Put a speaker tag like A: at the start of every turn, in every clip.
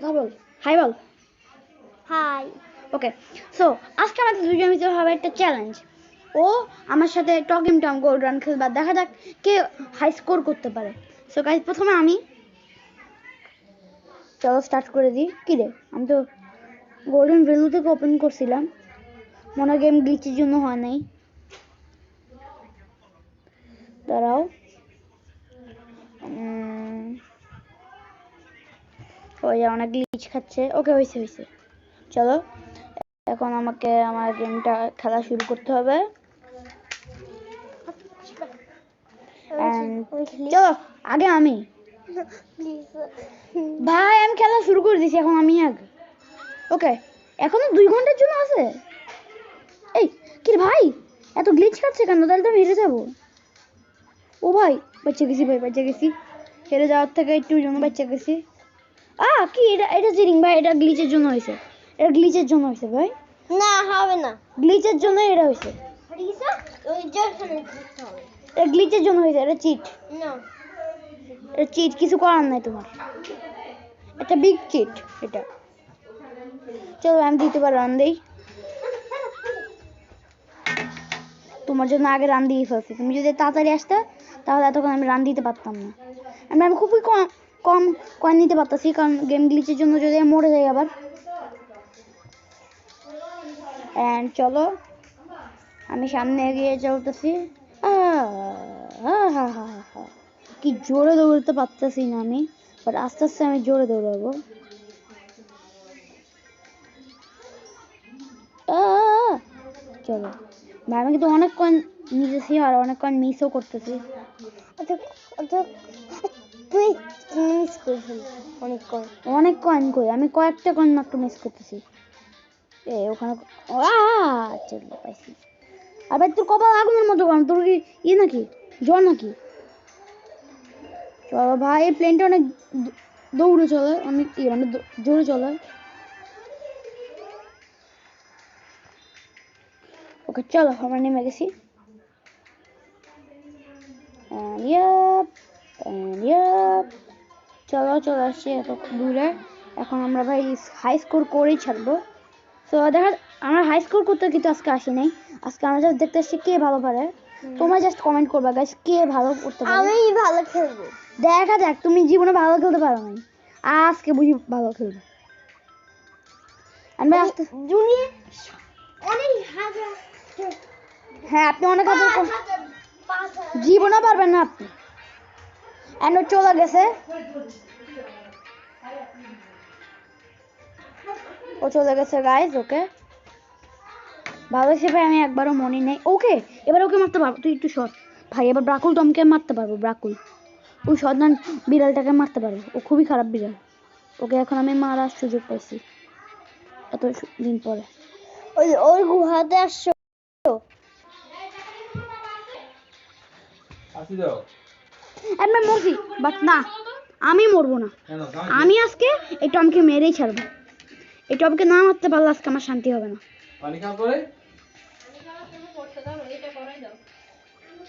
A: কথা বল, হাই বল।
B: হাই।
A: ওকে, সো আজকে আমাদের দুজন ভিতরে হবে একটা চ্যালেঞ্জ। ও আমার সাথে টকিং টম গোল্ড রান খেলবে, দেখা যাক কে হাই স্কোর করতে পারে। সো গাইস, প্রথমে আমি, চলো স্টার্ট করে দিই। কি রে, আমি তো গোল্ডেন ভ্যালু থেকে ওপেন করছিলাম, মনে হয় গেম গ্লিচের জন্য হয় নাই। দাঁড়াও, ওই অনেক গ্লিচ খাচ্ছে। ওকে, হয়েছে হয়েছে। চলো এখন আমাকে আমার গেমটা খেলা শুরু করতে হবে। চলো আগে আমি, ভাই আমি খেলা শুরু করে দিছি, এখন আমি আগে। ওকে, এখনো 2 ঘন্টার জন্য আছে। এই কি রে ভাই, এত গ্লিচ খাচ্ছে কেন? তাহলে তো আমি হেরে যাবো। ও ভাই, বাচ্চা গেছি ভাই, বাচ্চা গেছি। হেরে যাওয়ার থেকে একটু জন্য বাচ্চা গেছি। কি এটা? এটা চিটিং ভাই, এটা গ্লিচের জন্য হয়েছে। এটা গ্লিচের জন্য হয়েছে ভাই।
B: না হবে না,
A: গ্লিচের জন্য এটা হয়েছে। এটা গ্লিচের জন্য হয়েছে, এটা চিট।
B: না,
A: এটা চিট, কিছু করার নাই তোমার। এটা বিগ চিট এটা। চলো আমি দিতে পারি, রান দেই। তোমার জন্য আগে রান দিয়ে ফেলছি। তুমি যদি তাড়াতাড়ি আসতে তাহলে এতক্ষণ আমি রান দিতে পারতাম না। আমি খুবই কম কয়েন নিতে পারতাছি, কারণ গেম গ্লিচের জন্য যদি আমি মরে যাই আবার। এন্ড চলো আমি সামনে এগিয়ে চলতেছি। কি জোরে দৌড়াতে পারতেছি না আমি, বাট আস্তে আস্তে আমি জোরে দৌড়াবো। চলো ভাই, আমি কিন্তু অনেক কয়েন নিতেছি আর অনেক কয়েন মিসও করতেছি।
B: তুই মিস করছিস
A: অনেক কয়েন কই, আমি কয়েকটা কয়েন মাত্র মিস করতেছি। ওখানে চলো পাইছি। আর ভাই তোর কপাল আগুনের মতো কম, তোর কি নাকি জ্বর নাকি? চলো ভাই, এই প্লেনটা অনেক দৌড়ে চলে, অনেক মানে জোরে চলে। ওকে চলো, আমরা নেমে গেছি। চলো চলে আসছি এত দূরে। এখন আমরা ভাই হাই স্কোর করেই ছাড়বো। তো দেখা, আমরা হাই স্কোর করতে কিন্তু আজকে আসি নাই। আজকে আমরা জাস্ট দেখতে আসছি কে ভালো পারে। তোমরা জাস্ট কমেন্ট করবা গাইস, কে ভালো করতে পারে।
B: আমি ভালো খেলবো,
A: দেখা যাক, তুমি জীবনে ভালো খেলতে পারো না, আজকে বুঝি ভালো খেলবে। আমি আজকে হ্যাঁ, আপনি অনেক জীবনে পারবেন না আপনি। এন্ড চলে গেছে, ও চলে গেছে গাইস। ওকে ভালো হিসেবে আমি একবারও মনে নেই। ওকে এবার ওকে মারতে পারবো, তুই একটু শর্ট ভাই। এবার ব্রাকুল টমকে মারতে পারবো, ব্রাকুল ওই সন্ধান বিড়ালটাকে মারতে পারবো, ও খুবই খারাপ বিড়াল। ওকে এখন আমি মারার সুযোগ পাইছি এত দিন পরে।
B: ওই গুহাতে আসছো?
A: আমি মরছি, বাট না, আমি মরবো না। আমি আজকে এই টমকে মেরেই ছাড়বো। এই টমকে না মারতে পারলে আজকে আমার শান্তি হবে না।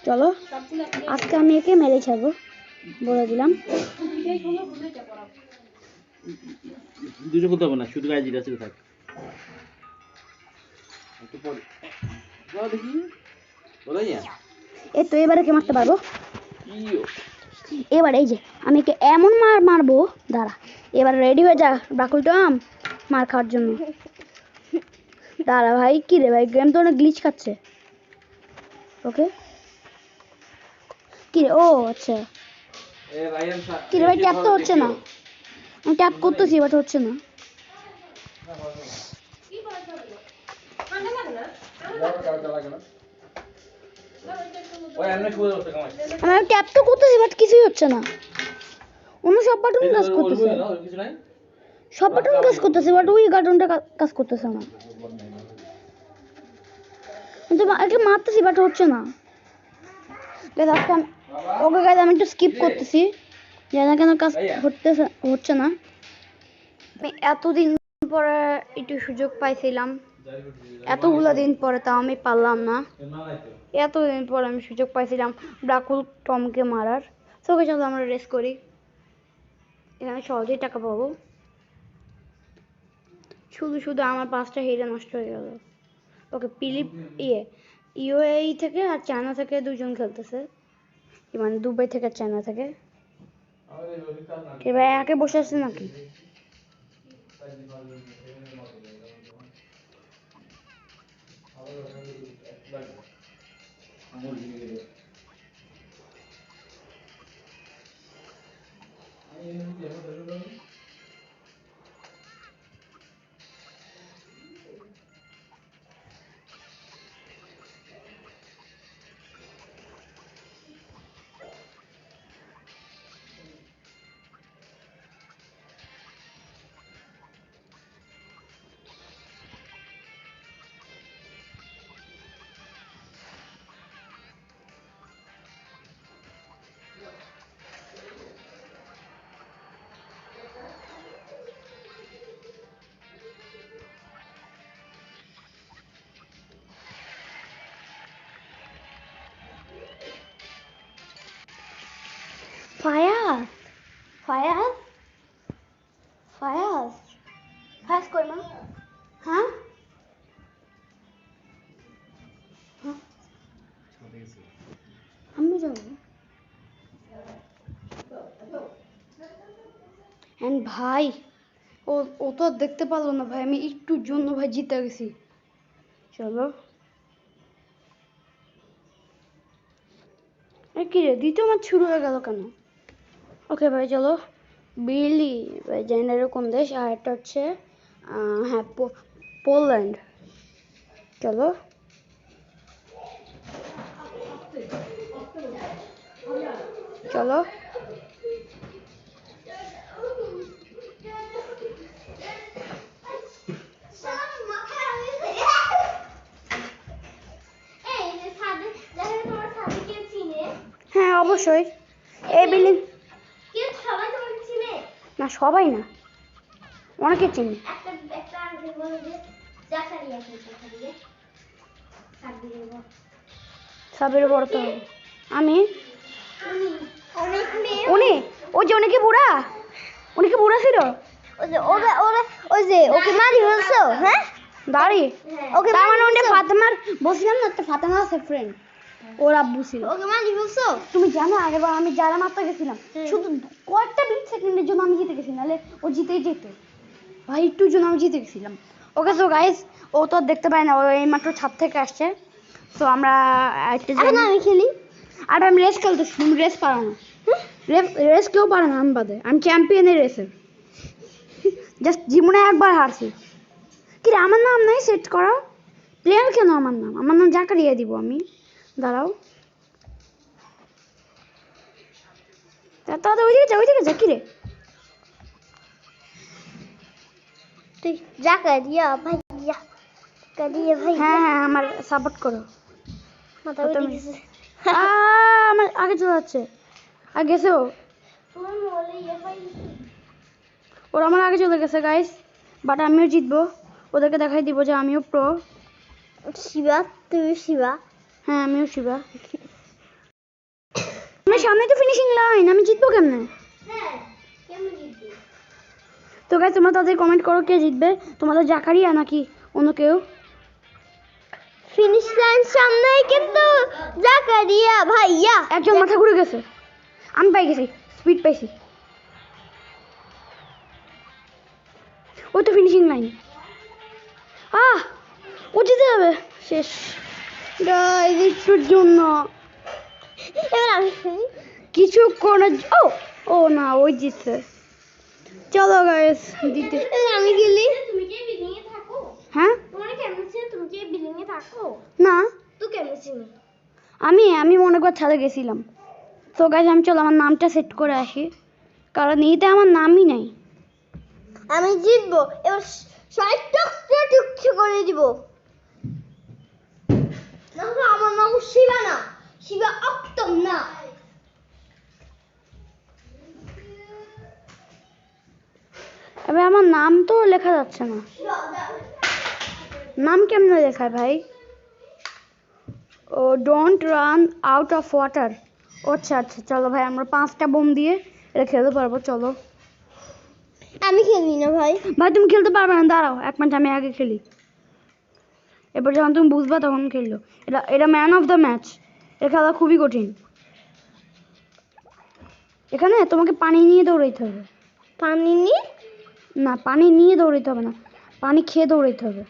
A: চলো আজকে আমি একে মেরেই ছাড়বো, বলে দিলাম।
C: দুটো করতে হবে না, শুধু গায়ে জিরা ছিল থাক।
A: এই তো এবারে কে মারতে পারবো। এবার এই যে আমি একে এমন মারবো, দাঁড়া এবার রেডি হয়ে যা ব্রাকুল টম মার খাওয়ার জন্য। দাঁড়া ভাই, কি রে ভাই, গেম তো অনেক গ্লিচ খাচ্ছে। ওকে কি রে, ও আচ্ছা, কি রে ভাই, ট্যাপ তো হচ্ছে না। আমি ট্যাপ করতেছি বাট হচ্ছে না। আমি ট্যাপ তো করতেছি বাট কিছুই হচ্ছে না। অন্য সব বাটন কাজ করতেছে, সব বাটন কাজ করতেছে বাট ওই বাটনটা কাজ করতেছে না। কিন্তু একে মারতেছি বাট হচ্ছে না। ওকে গাইজ আমি একটু স্কিপ করতেছি, জানি না কেন কাজ হচ্ছে না। আমি এতদিন পরে একটু সুযোগ পাইছিলাম, এতগুলো দিন পরে, তাও আমি পারলাম না। এতদিন পরে আমি সুযোগ পাইছিলাম ব্রাকুল টমকে মারার। তো চলো আমরা রেস করি, এখানে সহজেই টাকা পাবো। শুধু শুধু আমার 5টা হিরে নষ্ট হয়ে গেল। ওকে পিলিপ ইউএই থেকে আর চায়না থেকে দুজন খেলতেছে, মানে দুবাই থেকে চায়না থেকে। কে ভাই একে বসে আছে নাকি? ফায়াজ ফায়াজ ফায়াজ ফায়াজ কই মা? হ্যাঁ আমি যাবো। এন্ড ভাই ও তো আর দেখতে পারলো না ভাই, আমি একটুর জন্য ভাই জিতে গেছি। চলো কি রে, দ্বিতীয় ম্যাচ শুরু হয়ে গেল কেন? ওকে ভাই চলো। বিলি ভাই জেনারেল কোন দেশ? আর এটা হচ্ছে হ্যাঁ পোল্যান্ড। চলো চলো হ্যাঁ অবশ্যই। এই বিলি না, সবাই না, অনেকে চিনি। সাবের বড় তো হবে। আমি উনি ওই যে উনি কি বুড়া? উনি কি বুড়া ছিল?
B: ওই যে ওকে মারি বলছো? হ্যাঁ
A: দাঁড়ি
B: ওকে
A: তার মানে উনি ফাতেমার, বলছিলাম না একটা ফাতেমা আছে ফ্রেন্ড, ওর আব্বু ছিল।
B: ওকে মারি বলছো?
A: তুমি জানো আগেরবার আমি যারা মারতে গেছিলাম শুধু কয়েকটা মিনিট সেকেন্ডের জন্য আমি জিতে গেছি, নাহলে ও জিতেই যেত ভাই, একটুর জন্য আমি জিতে গেছিলাম। ওকে সো গাইস, ও তো আর দেখতে পায় না, ও এইমাত্র ছাদ থেকে আসছে। তো আমরা একটা
B: এখন আমি খেলি।
A: আর আমি রেস খেলতেছি, তুমি রেস পারো না। রেস কেউ পারে না আমি বাদে, আমি চ্যাম্পিয়নের রেসের। জাস্ট জীবনে একবার হারছি। কি রে, আমার নাম নাই সেট করা প্লেয়ার কেন? আমার নাম জাকারিয়া দিব আমি। দাঁড়াও তাহলে ওইদিকে যা। কি রে
B: তুই জাকারিয়া ভাইয়া, কারিয়া ভাইয়া।
A: হ্যাঁ আমার সাপোর্ট করো।
B: মাথা
A: তুমি-
B: উঠে গেছে।
A: আমার আগে চলে যাচ্ছে। আর গেছে ওরা আমার আগে চলে গেছে গাইস, বাট আমিও জিতবো। ওদেরকে দেখাই দিব যে আমিও প্রো।
B: শিবা, তুমি শিবা।
A: হ্যাঁ আমিও শিবা। আমার সামনে তো ফিনিশিং লাইন, আমি জিতবো কেমনে? তো গাইস তোমরা তাদের কমেন্ট করো কে জিতবে, তোমাদের জাকারিয়া নাকি অন্য কেউ?
B: ফিনিশ লাইন সামনেই কিন্তু জাকারিয়া ভাইয়া।
A: একজন মাথা ঘুরে গেছে, আমি পাই গেছি, স্পিড পাইছি। ওই তো ফিনিশিং লাইন। ও জিতে যাবে, শেষ গাইস একটুর জন্য।
B: এবার আমি খেলি।
A: কিছুক্ষণের ও না, ওই জিতছে। চলো গাইস দিতে।
B: এবার আমি খেলি। তুমি কি বিল্ডিং এ থাকো?
A: হ্যাঁ
B: তোমার কেমন ছিল? তুমি কি বিল্ডিং এ থাকো?
A: না,
B: তুই কেমন ছিল?
A: আমি মনে করে ছাদে গেছিলাম। তো গাইস আমি চলো আমার নামটা সেট করে আসি, কারণ এইতে আমার নামই নাই।
B: আমি জিতবো এবার। 60টা টুকছে করে দিব। না আমার নাম শিবা না, শিবা আক্তার না।
A: এবার আমার নাম তো লেখা যাচ্ছে না, নাম কেমনে লেখায় ভাই? ও don't run out of water. আচ্ছা চলো ভাই, আমরা 5টা বোম দিয়ে এটা খেলতে পারবো। চলো
B: আমি খেলি না ভাই।
A: ভাই তুমি খেলতে পারবে না, দাঁড়াও এক ম্যাচ আমি আগে খেলি, এরপর যখন তুমি বুঝবা তখন খেললো। এটা এটা ম্যান অফ দ্য ম্যাচ, এটা খেলা খুবই কঠিন। এখানে তোমাকে পানি নিয়ে দৌড়াইতে হবে।
B: পানি নিয়ে?
A: না, পানি নিয়ে দৌড়াইতে হবে না, পানি খেয়ে দৌড়াইতে হবে।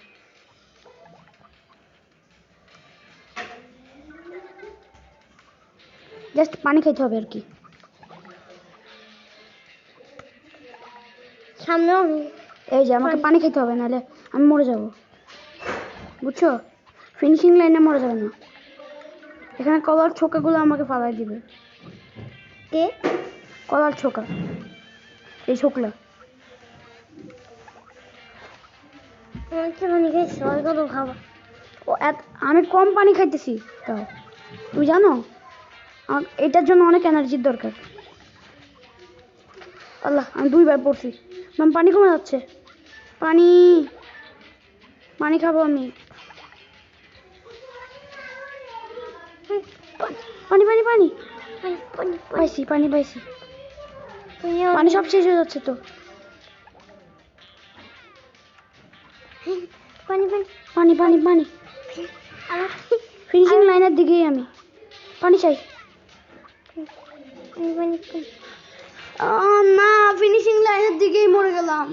A: জাস্ট পানি খাইতে হবে আর কি।
B: সামনে
A: এই যে আমাকে পানি খেতে হবে, নাহলে আমি মরে যাব, বুঝছো? ফিনিশিং লাইনে মরে যাবে না। এখানে কলার ছোকাগুলো আমাকে ফালাই দিবে।
B: কে?
A: কলার ছোকা, এই ছোকলা।
B: পানি খাইছো, আর কত খাবা?
A: আমি কম পানি খাইতেছি তাও, তুমি জানো আমার এটার জন্য অনেক এনার্জির দরকার। আল্লাহ, আমি 2বার পড়ছি। ম্যাম পানি কমে যাচ্ছে, পানি পানি খাবো আমি। পানি পানি পানি পাইছি, পানি পাইছি। পানি সব শেষ হয়ে যাচ্ছে তো।
B: পানি পানি
A: পানি পানি পানি
B: আমার
A: ফিনিশিং লাইনের দিকেই আমি পানি চাই।
B: পানি পানি।
A: না, ফিনিশিং লাইনের দিকেই মরে গেলাম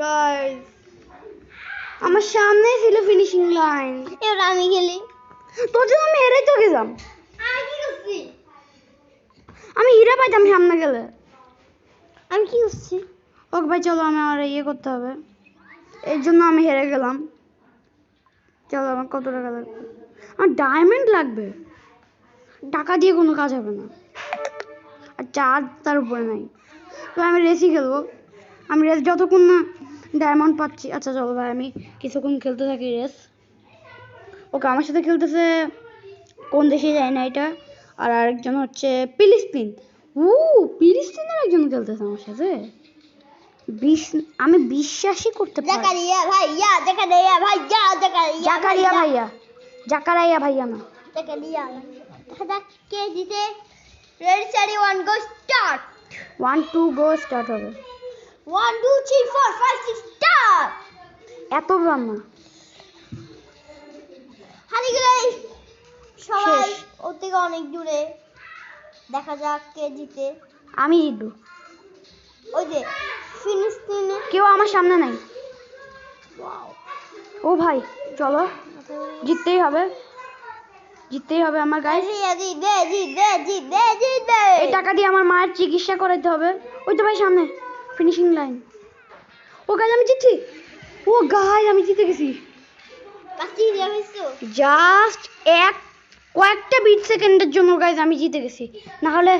A: গাইস। আমার সামনেই ছিল ফিনিশিং লাইন।
B: এবার আমি খেলি।
A: তোর জন্য আমি হেরেই তো গেলাম।
B: আমি কি করছি?
A: আমি হিরা পাইতাম সামনে গেলে।
B: আমি কি করছি?
A: ওকে ভাই চলো, আমার ইয়ে করতে হবে, এর জন্য আমি হেরে গেলাম। চলো, আমার কত টাকা লাগবে? আমার ডায়মন্ড লাগবে, টাকা দিয়ে কোনো কাজ হবে না, আর চার্জ তার উপরে নাই। তো আমি রেসই খেলবো, আমি রেস যতক্ষণ না ডায়মন্ড পাচ্ছি। আচ্ছা চলো ভাই, আমি কিছুক্ষণ খেলতে থাকি রেস। ওকে, আমার সাথে খেলতেছে কোন দেশে যায় না এটা, আর আরেকজন হচ্ছে ফিলিস্তিন। ফিলিস্তিনের একজন খেলতেছে আমার সাথে। আমি বিশ্বাসই করতে পারি।
B: জাকারিয়া ভাইয়া, জাকারিয়া ভাইয়া, জাকারিয়া
A: জাকারিয়া ভাইয়া, জাকারিয়া ভাইয়া না,
B: জাকারিয়া। দেখা কে জিতে। রেডি স্টাডি 1 গো স্টার্ট।
A: 1 2 গো স্টার্ট হবে।
B: 1 2 3 4 5 6 স্টার্ট।
A: এত রান্না
B: হারিয়ে গেলে সবাই
A: শেষ।
B: ওর থেকে অনেক দূরে। দেখা যাক কে জিতে।
A: আমি জিতবো।
B: ওই যে ফিলিস্তিনে।
A: কেউ আমার সামনে নাই। ও ভাই চলো, জিততেই হবে, জিততেই হবে আমার গাইস।
B: জিতবে জিতবে জিতবে জিতবে।
A: এই টাকা দিয়ে আমার মায়ের চিকিৎসা করাতে হবে। ওই তো ভাই সামনে ফিনিশিং লাইন। ও গাইস আমি জিতছি, ও গাইস আমি জিতে গেছি।
B: কাছি যাইছো।
A: জাস্ট কয়েকটা বিট সেকেন্ডের জন্য গাইস আমি জিতে গেছি, না হলে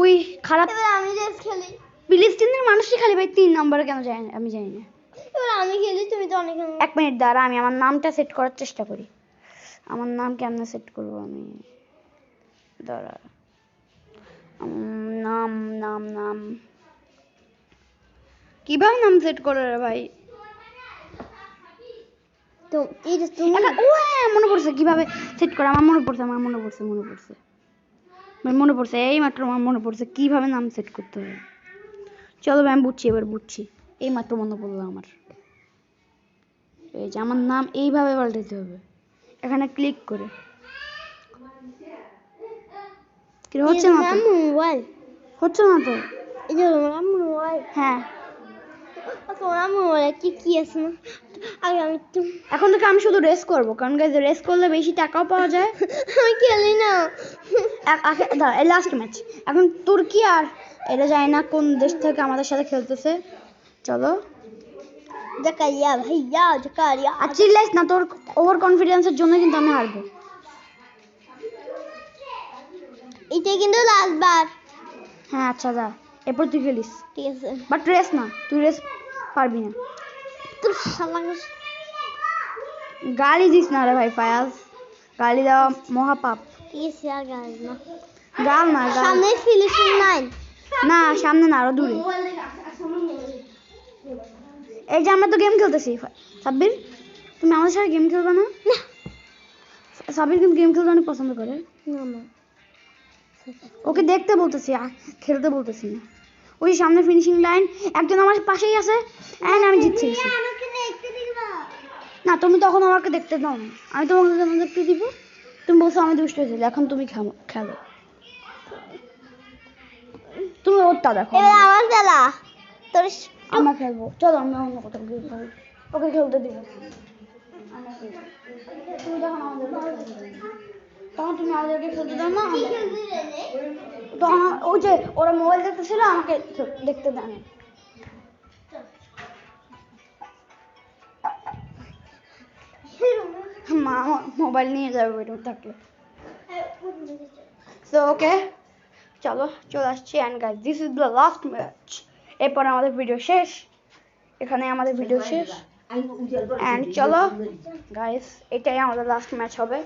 A: ওই খারাপ
B: এবার আমি রেস খেলি।
A: ফিলিস্তিনের মানুষই খালি ভাই 3 নম্বরে কেন যায় না আমি জানি না।
B: এবার আমি খেলি, তুমি তো অনেক।
A: 1 মিনিট দাঁড়া, আমি আমার নামটা সেট করার চেষ্টা করি। আমার নাম কেমনে সেট করবো আমি, দাঁড়া। নাম নাম নাম কিভাবে নাম সেট করে রে ভাই?
B: তো এই যে তুমি
A: ও হ্যাঁ, মনে পড়ছে কিভাবে সেট করে। আমার মনে পড়ছে, মনে পড়ছে এই মাত্র আমার মনে পড়ছে কিভাবে নাম সেট করতে হবে। চলো ভাই, আমি বুঝছি, এবার বুঝছি, এই মাত্র মনে পড়লো আমার। এই যে আমার নাম এইভাবে পাল্টাতে হবে, এখানে ক্লিক করে। কি হচ্ছে না তো?
B: মোবাইল
A: হচ্ছে না তো?
B: এই যে তোমার মোবাইল।
A: হ্যাঁ,
B: তোমার মোবাইলে কি কি আছে না? আগে আমি
A: এখন থেকে আমি শুধু রেস করব, কারণ গাইস রেস করলে বেশি টাকাও পাওয়া যায়।
B: আমি খেলি না।
A: দাঁড়া, এই লাস্ট ম্যাচ। এখন তুর্কি আর এটা যায় না কোন দেশ থেকে আমাদের সাথে খেলতেছে। চলো
B: জাকারিয়া ভাইয়া, জাকারিয়া।
A: আর চিল্লাইস না, তোর ওভার কনফিডেন্সের জন্য কিন্তু আমি হারবো।
B: এটাই কিন্তু লাস্ট বার।
A: হ্যাঁ আচ্ছা যা, এরপর তুই খেলিস,
B: ঠিক আছে।
A: বাট রেস না, তুই রেস পারবি না।
B: তোর শালা
A: গালি দিস না রে ভাই ফায়াজ, গালি দেওয়া মহাপাপ।
B: ঠিক আছে, আর গাল না।
A: গাল না, গাল
B: সামনে ফিনিশিং লাইন।
A: না, সামনে না, আরো দূরে। এই যে আমরা তো গেম খেলতেছি। সাব্বির, তুমি আমাদের সাথে গেম খেলবে না? সাব্বির কিন্তু গেম খেলতে অনেক পছন্দ করে।
B: না না,
A: ওকে দেখতে বলতেছি, খেলতে বলতেছি না। ওই সামনে ফিনিশিং লাইন, একজন আমার পাশেই আছে এন্ড আমি জিতছি গেছি।
B: আমাকে দেখতে দিবা?
A: না তুমি তখন আমাকে দেখতে দাও না, আমি তোমাকে কেন দেখতে দিব? তুমি বলছো আমি দুষ্ট হয়েছিল, এখন তুমি খেলো, তুমি ওরটা দেখো।
B: এবার আমার খেলা। তোর
A: আমরা খেলবো, চলো আমরা অন্য কোথাও গিয়ে খেলবো, ওকে খেলতে দিব। তুমি যখন আমাদেরকে খেলতে দাও না, তখন তুমি আমাদেরকে খেলতে দাও না, তখন ওই যে ওরা মোবাইল দেখতেছিল আমাকে দেখতে দেয় না। মা আমার মোবাইল নিয়ে যাবে ওইরকম থাকলে। সো ওকে চলো চলে আসছি and guys this is the last match. এরপর আমাদের ভিডিও শেষ, এখানে আমাদের ভিডিও শেষ অ্যান্ড চলো গাইস এটাই আমাদের লাস্ট ম্যাচ হবে।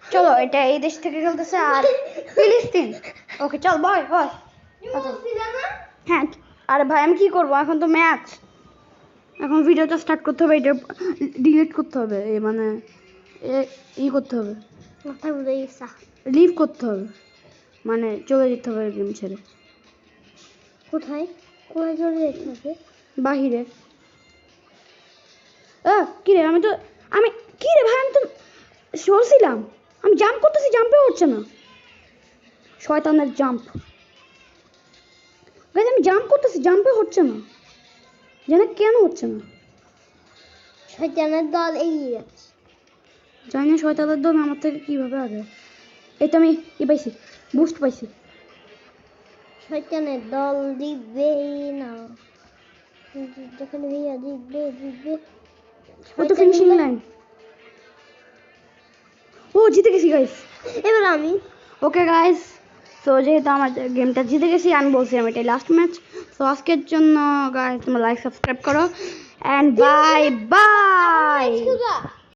A: চলো এটা এই দেশ থেকে খেলতেছে আর ফিলিস্তিন। ওকে চল বয় বয়। হ্যাঁ আরে ভাই আমি কি করবো, এখন তো ম্যাচ, এখন ভিডিওটা স্টার্ট করতে হবে, এটা ডিলিট করতে হবে, মানে ই করতে হবে,
B: মাথা ঘুরে গেছে।
A: লিভ করতে হবে, মানে চলে যেতে হবে গেম ছেড়ে।
B: কোথায় কোথায় চলে যেতে হবে?
A: বাহিরে। কি রে আমি কি রে ভাই, আমি তো সরছিলাম, আমি জাম্প করতেছি, জাম্পে হচ্ছে না, শয়তানের জাম্প। গাইস আমি জাম্প করতেছি, জাম্পে হচ্ছে না, জানে কেন হচ্ছে না,
B: শয়তানের দল এগিয়ে গেছে।
A: জানি না শয়তানের দল আমার থেকে কিভাবে আগে। এই তো আমি ই পাইছি, বুস্ট পাইছি।
B: শয়তানের দল জিতবে না, যেখানে ভাইয়া জিতবে জিতবে।
A: ও তো ফিনিশিং লাইন, ও জিতে গেছি গাইস।
B: এবার আমি
A: ওকে গাইস সো যেহেতু আমার গেমটা জিতে গেছি, আমি বলছিলাম এটাই লাস্ট ম্যাচ। সো আজকের জন্য গাইস তোমরা লাইক সাবস্ক্রাইব করো অ্যান্ড বাই বাই।